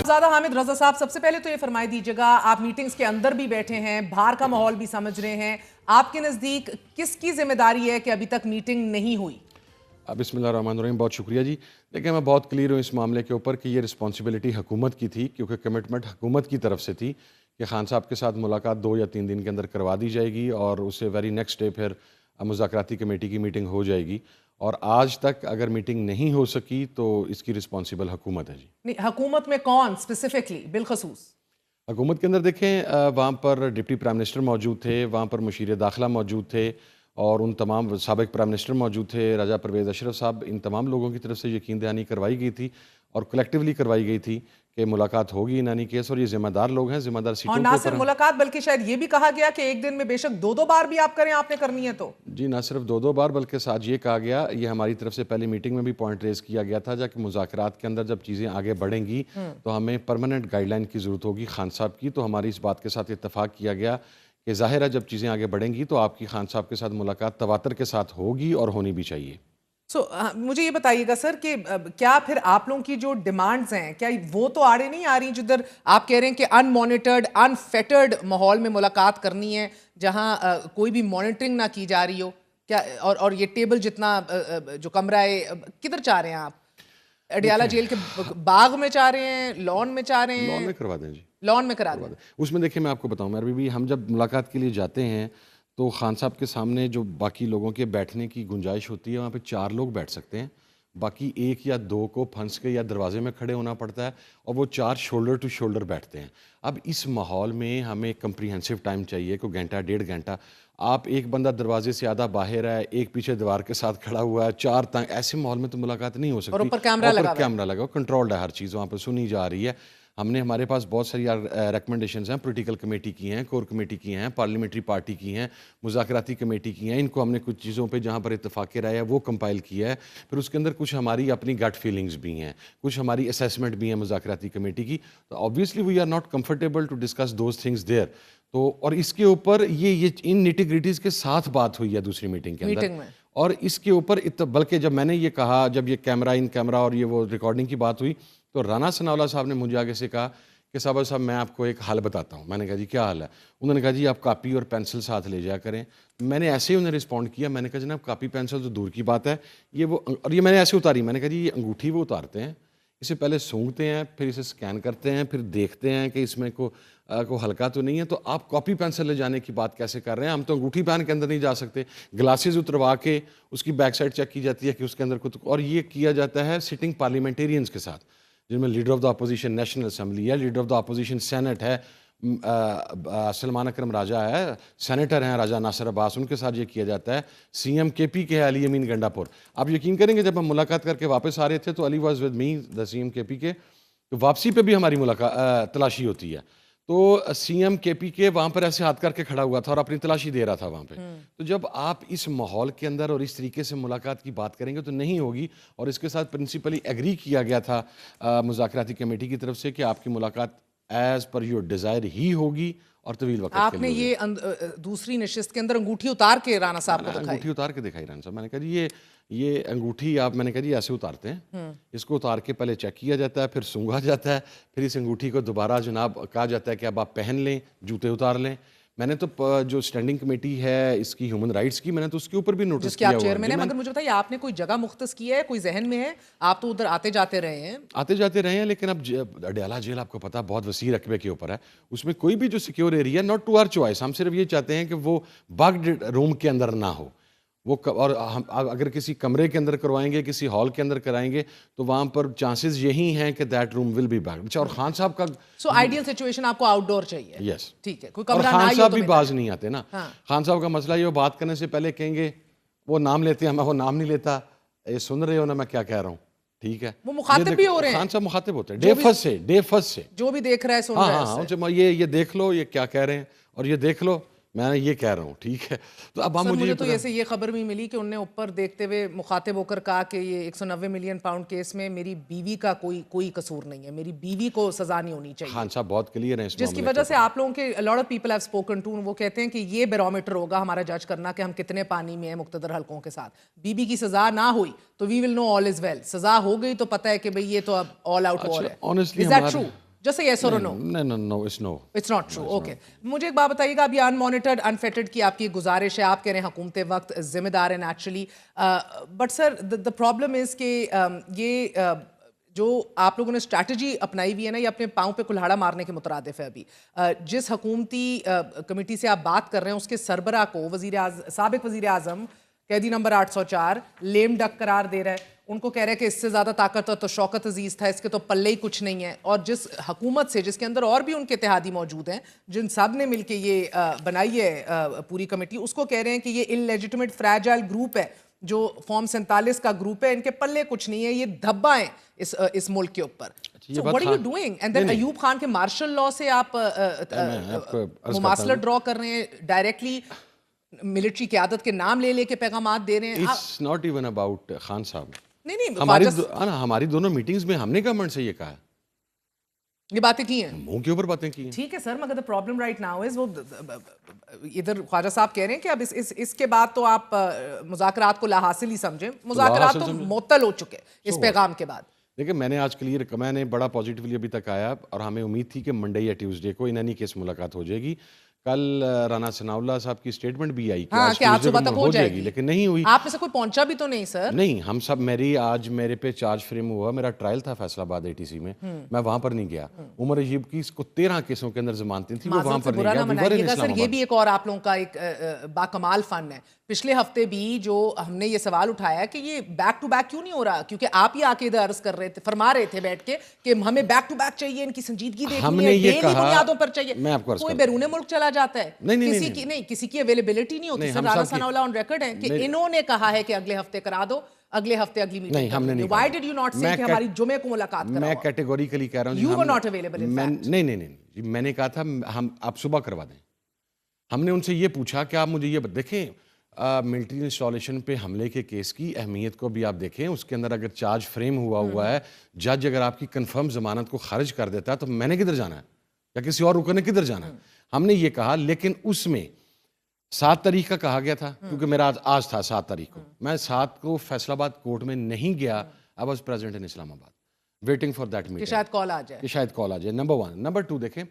زیادہ حامد رضا صاحب، سب سے پہلے تو یہ فرمائی دیجیے گا، آپ میٹنگز کے اندر بھی بیٹھے ہیں، باہر کا ماحول بھی سمجھ رہے ہیں، آپ کے نزدیک کس کی ذمہ داری ہے کہ ابھی تک میٹنگ نہیں ہوئی؟ بسم اللہ الرحمن الرحیم، بہت شکریہ جی۔ دیکھیں، میں بہت کلیئر ہوں اس معاملے کے اوپر کہ یہ رسپانسبلٹی حکومت کی تھی، کیونکہ کمٹمنٹ حکومت کی طرف سے تھی کہ خان صاحب کے ساتھ ملاقات 2 یا 3 دن کے اندر کروا دی جائے گی اور اسے ویری نیکسٹ ڈے پھر مذاکراتی کمیٹی کی میٹنگ ہو جائے گی، اور آج تک اگر میٹنگ نہیں ہو سکی تو اس کی رسپانسبل حکومت ہے جی۔ نہیں، حکومت میں کون اسپیسیفکلی بالخصوص؟ حکومت کے اندر دیکھیں، وہاں پر ڈپٹی پرائم منسٹر موجود تھے، وہاں پر مشیر داخلہ موجود تھے، اور ان تمام سابق پرائم منسٹر موجود تھے، راجہ پرویز اشرف صاحب، ان تمام لوگوں کی طرف سے یقین دہانی کروائی گئی تھی اور کلیکٹیولی کروائی گئی تھی کہ ملاقات ہوگی ان اینی کیس، اور یہ ذمہ دار لوگ ہیں، ذمہ دار سیٹوں اور کے نہ اوپر صرف ملاقات بلکہ شاید یہ بھی کہا گیا کہ ایک دن میں بے شک 2 بار بھی آپ کریں، آپ نے کرنی ہے تو جی، نہ صرف 2 بار بلکہ ساتھ یہ کہا گیا، یہ ہماری طرف سے پہلی میٹنگ میں بھی پوائنٹ ریز کیا گیا تھا کہ مذاکرات کے اندر جب چیزیں آگے بڑھیں گی تو ہمیں پرماننٹ گائیڈ لائن کی ضرورت ہوگی خان صاحب کی، تو ہماری اس بات کے ساتھ اتفاق کیا گیا کہ ظاہر ہے جب چیزیں آگے بڑھیں گی تو آپ کی خان صاحب کے ساتھ ملاقات تواتر کے ساتھ ہوگی اور ہونی بھی چاہیے۔ مجھے یہ بتائیے گا سر کہ کیا پھر آپ لوگوں کی جو ڈیمانڈز ہیں کیا وہ تو آڑے نہیں آ رہی جدھر آپ کہہ رہے ہیں کہ ان مانیٹرڈ ان فیٹرڈ ماحول میں ملاقات کرنی ہے، جہاں کوئی بھی مانیٹرنگ نہ کی جا رہی ہو؟ کیا اور یہ ٹیبل جتنا جو کمرہ ہے، کدھر چاہ رہے ہیں آپ؟ اڈیالہ جیل کے باغ میں چاہ رہے ہیں، لان میں چاہ رہے ہیں؟ لان میں کروا دیں جی، لان میں کرا دیں۔ اس میں دیکھیں، میں آپ کو بتاؤں، میرے بھی ہم جب ملاقات کے لیے جاتے ہیں تو خان صاحب کے سامنے جو باقی لوگوں کے بیٹھنے کی گنجائش ہوتی ہے وہاں پہ 4 لوگ بیٹھ سکتے ہیں، باقی 1 یا 2 کو پھنس کے یا دروازے میں کھڑے ہونا پڑتا ہے، اور وہ 4 شولڈر ٹو شولڈر بیٹھتے ہیں۔ اب اس ماحول میں ہمیں کمپریہنسو ٹائم چاہیے، کوئی گھنٹہ 1.5 گھنٹہ۔ آپ ایک بندہ دروازے سے آدھا باہر ہے، ایک پیچھے دیوار کے ساتھ کھڑا ہوا ہے، 4 تنگ، ایسے ماحول میں تو ملاقات نہیں ہو سکتی۔ اور اوپر کیمرہ لگا، کنٹرولڈ ہے، ہر چیز وہاں پہ سنی جا رہی ہے۔ ہم نے ہمارے پاس بہت ساری ریکمنڈیشنز ہیں، پولیٹیکل کمیٹی کی ہیں، کور کمیٹی کی ہیں، پارلیمنٹری پارٹی کی ہیں، مذاکراتی کمیٹی کی ہیں، ان کو ہم نے کچھ چیزوں پہ جہاں پر اتفاق رائے ہے وہ کمپائل کیا ہے، پھر اس کے اندر کچھ ہماری اپنی گٹ فیلنگز بھی ہیں، کچھ ہماری اسیسمنٹ بھی ہیں مذاکراتی کمیٹی کی، تو obviously we are not comfortable to discuss those things there۔ تو اور اس کے اوپر یہ ان نیٹی گریٹیز کے ساتھ بات ہوئی ہے دوسری میٹنگ کے اندر، اور اس کے اوپر بلکہ جب میں نے یہ کہا، جب یہ کیمرہ ان کیمرہ اور یہ وہ ریکارڈنگ کی بات ہوئی تو رانا ثناءاللہ صاحب نے مجھے آگے سے کہا کہ صاحب میں آپ کو ایک حل بتاتا ہوں۔ میں نے کہا جی کیا حل ہے؟ انہوں نے کہا جی آپ کاپی اور پینسل ساتھ لے جایا کریں۔ میں نے ایسے ہی انہیں رسپونڈ کیا، میں نے کہا جناب کاپی پینسل تو دور کی بات ہے، یہ وہ، اور یہ میں نے ایسے اتاری، میں نے کہا جی یہ انگوٹھی وہ اتارتے ہیں، اسے پہلے سونگھتے ہیں، پھر اسے سکین کرتے ہیں، پھر دیکھتے ہیں کہ اس میں کو ہلکا تو نہیں ہے، تو آپ کاپی پینسل لے جانے کی بات کیسے کر رہے ہیں؟ ہم تو انگوٹھی پہن کے اندر نہیں جا سکتے۔ گلاسز اتروا کے اس کی بیک سائڈ چیک کی جاتی ہے کہ اس کے اندر کچھ، اور یہ کیا جاتا ہے سٹنگ پارلیمنٹیرینز کے ساتھ، جن میں leader of the opposition national assembly ہے، leader of the opposition senate ہے، سلمان اکرم راجہ ہے، سینیٹر ہیں راجہ ناصر عباس، ان کے ساتھ یہ کیا جاتا ہے۔ سی ایم کے پی کے ہے علی امین گنڈا پور۔ آپ یقین کریں گے جب ہم ملاقات کر کے واپس آ رہے تھے تو Ali was with me the C M K P کے، تو واپسی پہ بھی ہماری ملاقات تلاشی ہوتی ہے، تو سی ایم کے پی کے وہاں پر ایسے ہاتھ کر کے کھڑا ہوا تھا اور اپنی تلاشی دے رہا تھا وہاں پہ۔ تو جب آپ اس ماحول کے اندر اور اس طریقے سے ملاقات کی بات کریں گے تو نہیں ہوگی، اور اس کے ساتھ پرنسپلی ایگری کیا گیا تھا مذاکراتی کمیٹی کی طرف سے کہ آپ کی ملاقات ایز پر یور ڈیزائر ہی ہوگی اور طویل وقت کے لیے۔ آپ نے یہ دوسری نشست کے اندر انگوٹھی اتار کے رانا صاحب کو دکھائی؟ انگوٹھی اتار کے دکھائی رانا صاحب، میں نے کہا جی یہ انگوٹھی آپ، میں نے کہا جی ایسے اتارتے ہیں، اس کو اتار کے پہلے چیک کیا جاتا ہے، پھر سونگھا جاتا ہے، پھر اس انگوٹھی کو دوبارہ جناب کہا جاتا ہے کہ اب آپ پہن لیں، جوتے اتار لیں۔ میں نے تو جو اسٹینڈنگ کمیٹی ہے اس کی ہیومن رائٹس کی، میں نے تو اس کے اوپر بھی نوٹس کیا ہوا ہے، جس کے آپ چیئرمین ہیں۔ مگر مجھے بتائیے آپ نے کوئی جگہ مختص کی ہے، کوئی ذہن میں ہے؟ آپ تو ادھر آتے جاتے رہے ہیں، لیکن اب اڈیالہ جیل آپ کو پتا بہت وسیع رقبے کے اوپر ہے، اس میں کوئی بھی جو secure area not to our choice, ہم صرف یہ چاہتے ہیں کہ وہ باگڈ روم کے اندر نہ ہو، وہ اور ہم اگر کسی کمرے کے اندر کروائیں گے، کسی ہال کے اندر کرائیں گے تو وہاں پر چانسز یہی ہیں کہ that room will be bugged. اور خان صاحب کا سو آئیڈیل سچویشن آپ کو آؤٹ ڈور چاہیے؟ یس، ٹھیک ہے، کوئی اور کمرہ نہ خان ہی ہو صاحب تو بھی باز نہیں آتے نا۔ خان صاحب کا مسئلہ یہ، وہ بات کرنے سے پہلے کہیں گے، وہ نام لیتے ہیں، میں وہ نام نہیں لیتا، یہ سن رہے ہو نا میں کیا کہہ رہا ہوں، ٹھیک ہے، وہ مخاطب بھی ہو رہے ہیں، خان صاحب مخاطب ہوتے ہیں ڈے فرسٹ سے، جو بھی دیکھ رہا ہے سن رہا ہے، یہ دیکھ لو یہ کیا کہہ رہے ہیں، اور یہ دیکھ لو میں یہ کہہ رہا ہوں، ٹھیک ہے۔ تو اب ہم مجھے تو ایسے یہ خبر بھی ملی کہ انہوں نے اوپر دیکھتے ہوئے مخاطب ہو کر کہا کہ یہ 190 ملین پاؤنڈ کیس میں میری بیوی کا کوئی قصور نہیں ہے، میری بیوی کو سزا نہیں ہونی چاہیے۔ خان صاحب بہت کلیئر ہیں اس جس کی وجہ سے آپ لوگوں کے lot of people have spoken to, وہ کہتے ہیں کہ یہ بیرومیٹر ہوگا ہمارا جج کرنا کہ ہم کتنے پانی میں ہیں مقتدر حلقوں کے ساتھ۔ بیوی کی سزا نہ ہوئی تو وی ول نو آل از ویل، سزا ہو گئی تو پتہ ہے کہ بھئی یہ تو اب آل آؤٹ وار ہے۔ Is that true؟ Just a yes or a no. No, it's no. It's not true. Okay. مجھے ایک بات بتائیے گا, اب یہ unmonitored, unfettered کی آپ کی گزارش ہے, آپ کہہ رہے ہیں حکومت وقت ذمہ دار ہیں naturally, but sir the problem is کہ یہ جو آپ لوگوں نے اسٹریٹجی اپنائی ہوئی ہے نا, یہ اپنے پاؤں پہ کلہاڑا مارنے کے مترادف ہے. ابھی جس حکومتی کمیٹی سے آپ بات کر رہے ہیں اس کے سربراہ کو سابق وزیر اعظم قیدی نمبر 804 لیم ڈک قرار دے رہا ہے. ان کو کہہ رہے ہیں کہ اس سے زیادہ طاقتور تو شوکت عزیز تھا, اس کے تو پلے ہی کچھ نہیں ہے. اور جس حکومت سے, جس کے اندر اور بھی ان کے اتحادی موجود ہیں, جن سب نے مل کے یہ بنائی ہے پوری کمیٹی, اس کو کہہ رہے ہیں کہ یہ انلیجیٹمیٹ فریجائل گروپ ہے, جو فارم 47 کا گروپ ہے, ان کے پلے کچھ نہیں ہے, یہ دھبا ہیں اس ملک کے اوپر. So what are you doing? And then Ayub Khan کے مارشل لاء سے آپ مماثلت ڈرا کر رہے ہیں, ڈائریکٹلی ملٹری قیادت کے نام لے لے کے پیغامات دے رہے ہیں. It's not even about Khan صاحب. نہیں, ہماری دونوں میٹنگز میں ہم نے گورنمنٹ سے یہ کہا ہے, یہ باتیں کی ہیں, منہ کے اوپر باتیں کی ہیں. ٹھیک ہے سر, مگر the problem right now is وہ ادھر خواجہ صاحب کہہ رہے ہیں کہ اب اس کے بعد تو آپ مذاکرات کو لا حاصل ہی سمجھیں. مذاکرات تو معطل ہو چکے اس پیغام کے بعد. دیکھیں, میں نے آج کلیئر, میں نے بڑا پازیٹیولی ابھی تک آیا, اور ہمیں امید تھی کہ منڈے یا ٹیوزڈے کو ان اینی کیس ملاقات ہو جائے گی. کل رانا ثناء اللہ صاحب کی اسٹیٹمنٹ بھی آئی کہ آج صبح تک ہو جائے گی, لیکن نہیں ہوئی. آپ میں سے کوئی پہنچا بھی تو نہیں سر؟ نہیں, ہم سب, آج میرے پہ چارج فریم ہوا, میرا ٹرائل تھا فیصل آباد ATC میں, میں وہاں پر نہیں گیا. عمر عجیب کی اس کو 13 کیسوں کے اندر ضمانتیں تھیں, وہ وہاں پر نہیں گیا. سر یہ بھی ایک اور آپ لوگوں کا ایک باکمال فن ہے. پچھلے ہفتے بھی جو ہم نے یہ سوال اٹھایا کہ یہ بیک ٹو بیک کیوں نہیں ہو رہا, کیونکہ آپ ہی آ کے ادھر عرض کر رہے تھے, فرما رہے تھے بیٹھ کے کہ ہمیں بیک ٹو بیک چاہیے, ان کی سنجیدگی دیکھنی ہے, ڈیلی بنیادوں پر چاہیے. کوئی بیرون ملک چلا جاتا ہے, کسی کی اویلیبلٹی نہیں ہوتی. سر رانا ثناء اللہ آن ریکارڈ ہیں کہ انہوں نے کہا ہے کہ اگلے ہفتے کرا دو, اگلے ہفتے اگلی meeting. Why did you not say کہ ہماری جمعے کو ملاقات کراؤ؟ میں کیٹیگوریکلی کہہ رہا ہوں, You were not available in fact. نہیں, میں نے کہا تھا ہم آپ صبح کروا دیں. ہم نے ان سے یہ پوچھا کہ آپ مجھے یہ دیکھیں, ملٹری انسٹالیشن پہ حملے کے کیس کی اہمیت کو بھی آپ دیکھیں. اس کے اندر اگر چارج فریم ہوا ہے, جج اگر آپ کی کنفرم ضمانت کو خارج کر دیتا ہے تو میں نے کدھر جانا ہے, یا کسی اور رکن نے کدھر جانا ہے. ہم نے یہ کہا, لیکن اس میں 7 تاریخ کا کہا گیا تھا, کیونکہ میرا آج تھا 7 تاریخ کو, میں 7 کو فیصل آباد کورٹ میں نہیں گیا. I was present in اسلام آباد waiting for that meeting, کہ شاید کال آ جائے. نمبر 1. نمبر 2 دیکھیں,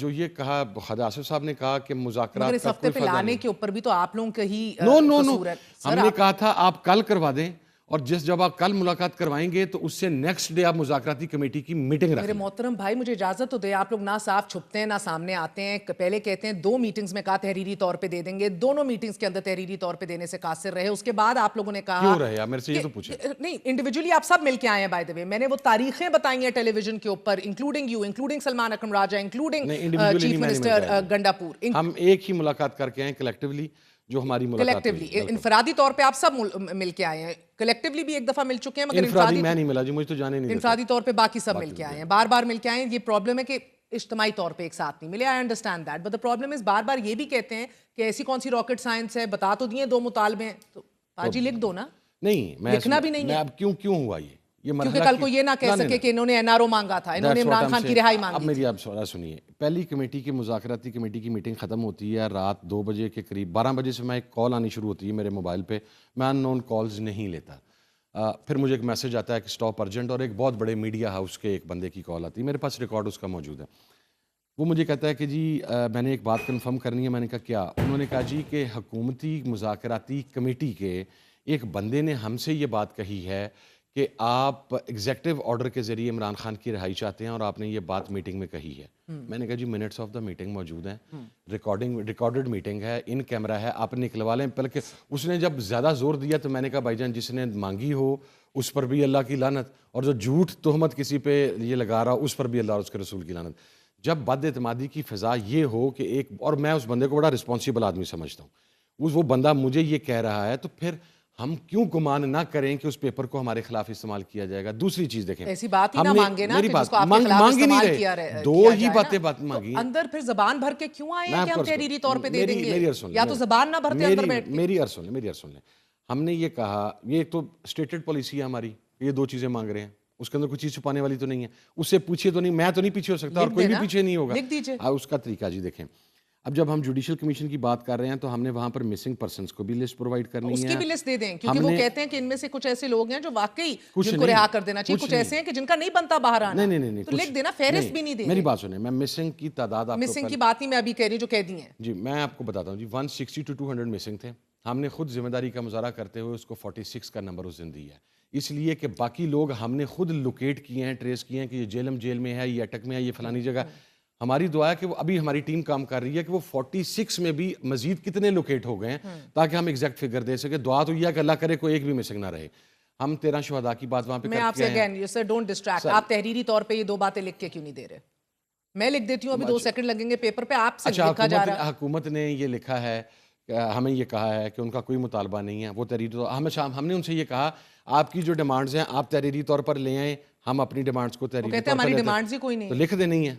جو یہ کہا خواجہ آصف صاحب نے کہا کہ مذاکرات اس ہفتے پہ لانے کے اوپر بھی تو آپ لوگوں کا ہی قصور ہے. ہم نے کہا تھا آپ کل کروا دیں, اور جب آپ کل ملاقات کروائیں گے تو اس سے نیکسٹ ڈے آپ مذاکراتی کمیٹی کی میٹنگ رکھیں. میرے محترم بھائی, مجھے اجازت تو دے, آپ لوگ نہ صاف چھپتے ہیں نہ سامنے آتے ہیں. پہلے کہتے ہیں 2 میٹنگز میں کہا تحریری طور پہ دے دیں گے, دونوں میٹنگز کے اندر تحریری طور پہ دینے سے قاصر رہے. اس کے بعد آپ لوگوں نے کہا کیوں رہے, میرے سے یہ تو پوچھیں. نہیں, انڈیویجولی آپ سب مل کے آئے ہیں. بائی دی وے, میں نے وہ تاریخیں بتائی ہیں ٹیلی ویژن کے اوپر, including you, including Salman Akram Raja, including chief minister Gandapur. ہم ایک ہی ملاقات کر کے آئے کلیکٹیولی, جو ہماری ملاقات کلیکٹیولی. انفرادی طور پہ آپ سب مل کے آئے ہیں, کلیکٹیولی بھی ایک دفعہ مل چکے ہیں, مگر انفرادی میں نہیں ملا جی, مجھے تو جانے نہیں. انفرادی طور پہ باقی سب مل کے آئے ہیں, بار بار مل کے آئے ہیں. یہ پرابلم ہے کہ اجتماعی طور پہ ایک ساتھ نہیں ملے. I understand that, but the problem is بار بار یہ بھی کہتے ہیں کہ ایسی کون سی راکٹ سائنس ہے, بتا تو دیے 2 مطالبے ہیں, تو باجی لکھ دو نا. نہیں, لکھنا بھی نہیں ہے. اب کیوں ہوا یہ کیونکہ کل کو یہ نہ کہہ سکے کہ انہوں نے NRO مانگا تھا, انہوں نے عمران خان کی رہائی مانگی. اب میری آپ سوال سنیے, پہلی کمیٹی کی مذاکراتی کمیٹی کی میٹنگ ختم ہوتی ہے رات 2 بجے کے قریب. 12 بجے سے میں ایک کال آنی شروع ہوتی ہے میرے موبائل پہ, میں ان نون کالز نہیں لیتا. پھر مجھے ایک میسج آتا ہے کہ اسٹاپ ارجنٹ, اور ایک بہت بڑے میڈیا ہاؤس کے ایک بندے کی کال آتی ہے, میرے پاس ریکارڈ اس کا موجود ہے. وہ مجھے کہتا ہے کہ جی میں نے ایک بات کنفرم کرنی ہے. میں نے کہا کیا؟ انہوں نے کہا جی کہ حکومتی مذاکراتی کمیٹی کے ایک بندے نے ہم سے یہ بات کہی ہے کہ آپ ایگزیکٹو آرڈر کے ذریعے عمران خان کی رہائی چاہتے ہیں, اور آپ نے یہ بات میٹنگ میں کہی ہے. میں نے کہا جی منٹس آف دا میٹنگ موجود ہیں, ریکارڈڈ میٹنگ ہے, ان کیمرہ ہے, آپ نکلوا لیں. بلکہ اس نے جب زیادہ زور دیا تو میں نے کہا بھائی جان, جس نے مانگی ہو اس پر بھی اللہ کی لعنت, اور جو جھوٹ تہمت کسی پہ یہ لگا رہا اس پر بھی اللہ اور اس کے رسول کی لعنت. جب بد اعتمادی کی فضا یہ ہو کہ ایک, اور میں اس بندے کو بڑا رسپانسیبل آدمی سمجھتا ہوں, وہ بندہ مجھے یہ کہہ رہا ہے, تو پھر ہم کیوں گمان نہ کریں کہ اس پیپر کو ہمارے خلاف استعمال کیا جائے گا. دوسری چیز دیکھیں, ایسی بات ہی نہ مانگے نا کہ جس کو آپ کے خلاف استعمال کیا رہے, 2 ہی بات مانگی. اندر پھر زبان بھر کے کیوں آئے ہیں کہ ہم تحریری طور پہ دے دیں گے, یا تو زبان نہ بھرتے اندر بیٹھ کے. میری عرض سن لیں. ہم نے یہ کہا, یہ تو اسٹیٹڈ پالیسی ہے ہماری, یہ 2 چیزیں مانگ رہے ہیں, اس کے اندر کوئی چیز چھپانے والی تو نہیں ہے. اس سے پوچھیے تو نہیں, میں تو نہیں پیچھے ہو سکتا, اور کوئی بھی پیچھے نہیں ہوگا. لکھ دیجیے اس کا طریقہ جی دیکھیں. اب جب ہم جوڈیشل کمیشن کی بات کر رہے ہیں تو ہم نے وہاں پر مسنگ پرسنس کو بھی لسٹ پرووائڈ کرنی ہے. اس کی بھی لسٹ دے دیں, کیونکہ وہ کہتے ہیں کہ ان میں سے کچھ ایسے لوگ ہیں جو واقعی جن کو رہا کر دینا چاہیے, کچھ ایسے ہیں کہ جن کا نہیں بنتا باہر آنا. نہیں, تو لکھ دینا, فہرست بھی نہیں دے. میری بات سنیں, میں مسنگ کی تعداد آپ مسنگ کی بات نہیں میں ابھی کہہ رہی ہوں جو کہہ دی ہیں. جی میں آپ کو بتاتا ہوں جی, 160 to 200 مسنگ تھے. ہم نے خود ذمہ داری کا مظاہرہ کرتے ہوئے اس کو 46 کا نمبر اس دن دیا ہے, اس لیے کہ باقی لوگ ہم نے خود لوکیٹ کیے ہیں, ٹریس کیے ہیں کہ یہ جیلم جیل میں ہے, یہ اٹک میں ہے, یہ فلانی جگہ. ہماری دعا ہے کہ وہ ابھی ہماری ٹیم کام کر رہی ہے کہ وہ 46 میں بھی مزید کتنے لوکیٹ ہو گئے ہیں تاکہ ہم ایگزیکٹ فگر دے سکیں. دعا تو یہ ہے کہ اللہ کرے کوئی ایک بھی مسنگ نہ رہے. ہم 13 شہداء کی بات وہاں پہ میں آپ سے اگین سر ڈونٹ ڈسٹریکٹ, آپ تحریری طور پہ یہ 2 باتیں لکھ کے کیوں نہیں دے رہے؟ میں لکھ دیتی ہوں, ابھی 2 سیکنڈ لگیں گے پیپر پہ, آپ سے لکھا جا رہا ہے. حکومت نے یہ لکھا ہے, ہمیں یہ کہا ہے کہ ان کا کوئی مطالبہ نہیں ہے, وہ تحریری ہم نے ان سے یہ کہا آپ کی جو ڈیمانڈز ہیں آپ تحریری طور پر لے آئیں, ہم اپنی ڈیمانڈز کو تحریری طور پر ہماری ڈیمانڈز ہی کوئی نہیں تو لکھ دے نہیں ہے.